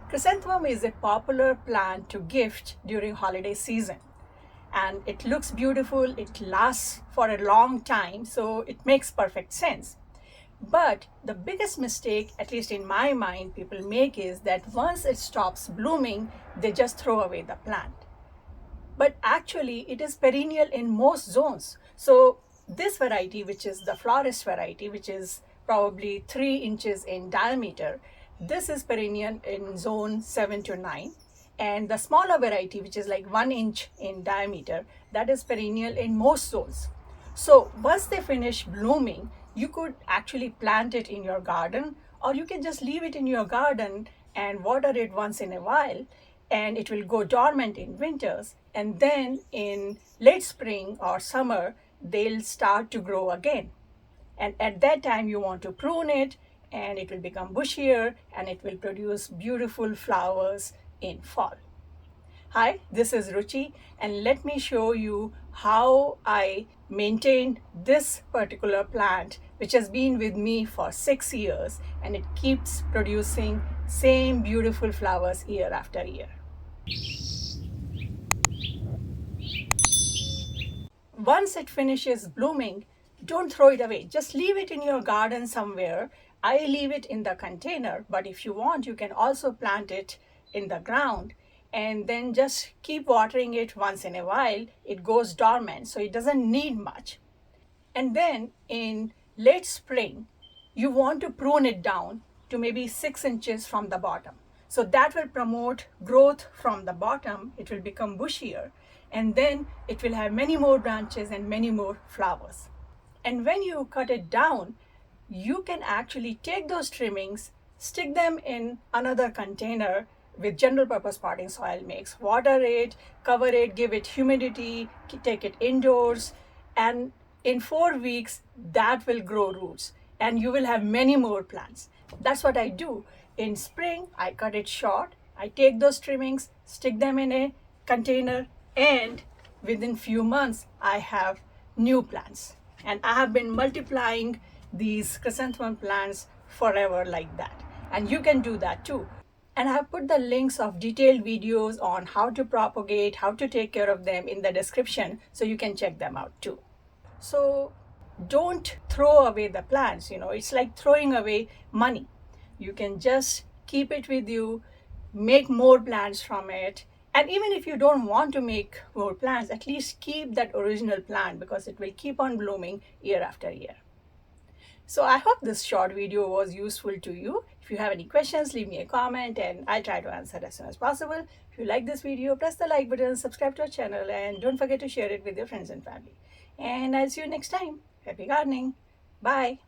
Chrysanthemum is a popular plant to gift during holiday season. And it looks beautiful, it lasts for a long time, so it makes perfect sense. But the biggest mistake, at least in my mind, people make is that once it stops blooming, they just throw away the plant. But actually, it is perennial in most zones. So this variety, which is the florist variety, which is probably 3 inches in diameter, this is perennial in zone 7 to 9. And the smaller variety, which is like 1 inch in diameter, that is perennial in most zones. So once they finish blooming, you could actually plant it in your garden, or you can just leave it in your garden and water it once in a while, and it will go dormant in winters, and then in late spring or summer they'll start to grow again. And at that time you want to prune it, and it will become bushier and it will produce beautiful flowers in fall. Hi, this is Ruchi, and let me show you how I maintained this particular plant, which has been with me for 6 years, and it keeps producing same beautiful flowers year after year. Once it finishes blooming, don't throw it away. Just leave it in your garden somewhere. I leave it in the container, but if you want, you can also plant it in the ground and then just keep watering it once in a while. It goes dormant, so it doesn't need much. And then in late spring, you want to prune it down to maybe 6 inches from the bottom. So that will promote growth from the bottom. It will become bushier, and then it will have many more branches and many more flowers. And when you cut it down, you can actually take those trimmings, stick them in another container with general purpose potting soil mix, water it, cover it, give it humidity, take it indoors, and in 4 weeks that will grow roots and you will have many more plants. That's what I do. In spring, I cut it short, I take those trimmings, stick them in a container, and within few months I have new plants. And I have been multiplying these chrysanthemum plants forever like that. And you can do that too. And I have put the links of detailed videos on how to propagate, how to take care of them in the description, so you can check them out too. So don't throw away the plants. It's like throwing away money. You can just keep it with you, make more plants from it. And even if you don't want to make more plants, at least keep that original plant, because it will keep on blooming year after year. So I hope this short video was useful to you. If you have any questions, leave me a comment and I'll try to answer as soon as possible. If you like this video, press the like button, subscribe to our channel, and don't forget to share it with your friends and family. And I'll see you next time. Happy gardening. Bye.